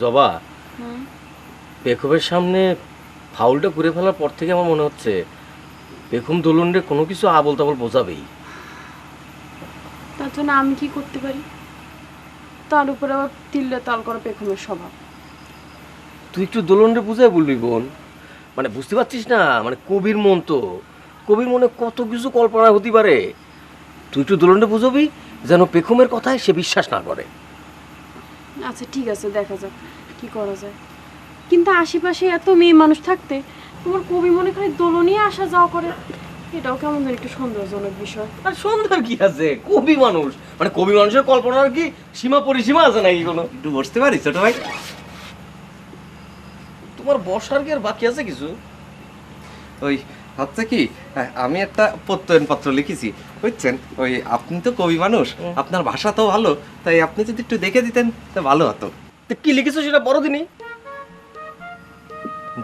জবা, হুম। বেকুবের সামনে ফাউলটা করে ফেলার পর থেকে আমার মনে হচ্ছে বেকুম দোলনরে কোনো কিছু আবল তাবল বোঝাবেই। তার জন্য আমি কি করতে পারি? তার উপরে আবার তিল্লে তাল করা পেখমের স্বভাব। তুই একটু দোলনরে বুঝাই বলবি বোন, মানে বুঝতে পারছিস না, মানে কবির মন তো, কবির মনে কত কিছু কল্পনা হতে পারে। তুই একটু দোলনরে বুঝবি যেন পেখমের কথায় সে বিশ্বাস না করে। আচ্ছা ঠিক আছে, দেখা যাক কি করা যায়। কিন্তু আশেপাশে এত মেয়ে মানুষ থাকতে তোমার কবি মনে করে দোলনিয়ে আসা যাওয়া করে, এটাও কেমন যেন একটু সন্দেহজনক বিষয়। আর সন্ধ্যার কি আছে, কবি মানুষ, মানে কবি মানুষের কল্পনার কি সীমা পরিসীমা আছে নাকি কোনো? একটু বসতে পারি ছোট ভাই? তোমার বসার কি আর বাকি আছে কিছু? ওই হচ্ছে কি, আমি একটা প্রত্যয়ন পত্র লিখেছি বুঝছেন। ওই আপনি তো কবি মানুষ, আপনার ভাষা তো ভালো, তাই আপনি যদি একটু দেখে দিতেন তো ভালো হতো। তো কি লিখেছো সেটা বড়দিনই।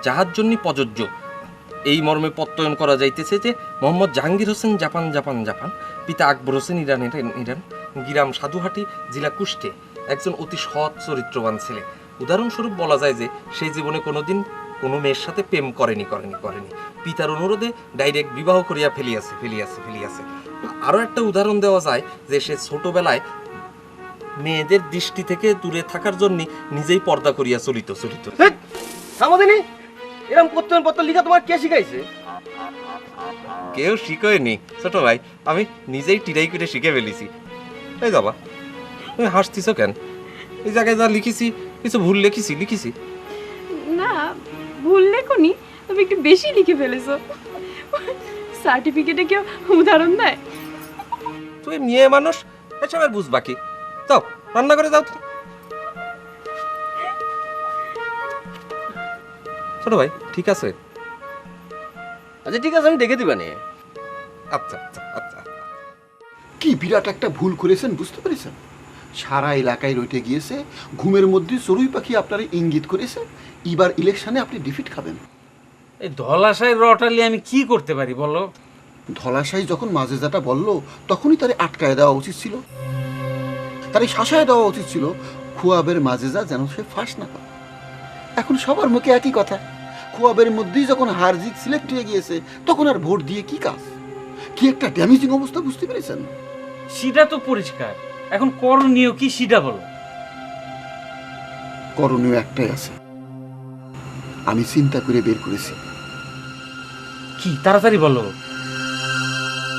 যাহার জন্য প্রযোজ্য এই মর্মে প্রত্যয়ন করা যাইতেছে যে Mohammad Jahangir Hossain Japan Japan Japan, পিতা Akbar Hossain Iran Iran Iran, গিরাম Sadhuhati, জেলা কুষ্টে, একজন অতি সৎ চরিত্রবান ছেলে। উদাহরণস্বরূপ বলা যায় যে সে জীবনে কোনোদিন কোনো মেয়ের সাথে প্রেম করেনি। পিতার অনুরোধে ডাইরেক্ট বিবাহ করিয়া ফেলিয়াছে। আরও একটা উদাহরণ দেওয়া যায় যে সে ছোটবেলায় মেয়েদের দৃষ্টি থেকে দূরে থাকার জন্য নিজেই পর্দা করিয়া চলিত। থামোদিনি, এরকম প্রত্যয়ন পত্র লিখা তোমার কে শিখাইছে? কেউ শিখয়নি ছোট ভাই, আমি নিজেই টিরাই করে শিখে ফেলেছি। এই যাবা, তুমি হাসতিস কেন? এই জায়গায় যা লিখেছি কিছু ভুল লিখেছি। না, ভুল লেখনি, তবে একটু বেশি লিখে ফেলেছো। সার্টিফিকেটে কেউ উদাহরণ দেয়? তুই মেয়ে মানুষ, এসব আর বুঝ বাকি। যাও রান্না করে যাও তুমি। ছোট ভাই ঠিক আছে? আচ্ছা ঠিক আছে, আমি দেখে দিবা নে। আচ্ছা। কি বিরাট একটা ভুল করেছেন বুঝতে পেরেছেন? সারা এলাকায় রইতে গিয়েছে, ঘুমের মধ্যে চড়ুই পাখি আপনার ইঙ্গিত করেছে এবার ইলেকশনে আপনি ডিফিট খাবেন। এই ধলাশাই রটালি আমি কি করতে পারি বলো? ধলাশাই যখন মাজেজাটা বলল তখনই তারে আটকায় দেওয়া উচিত ছিল, তারে শাসায় দেওয়া উচিত ছিল, খুয়াবের মাজেজা যেন সে ফাঁস না পায়। এখন সবার মুখে একই কথা, খুয়াবের মধ্যেই যখন হার জিত সিলেক্ট হয়ে গিয়েছে তখন আর ভোট দিয়ে কি কাজ? কি একটা ড্যামেজিং অবস্থা বুঝতে পেরেছেন? সেটা তো পরিষ্কার, এখন করণীয় কি সেটা বলো। করণীয় একটাই আছে, আমি চিন্তা করে বের করেছি। কি তাড়াতাড়ি বলো।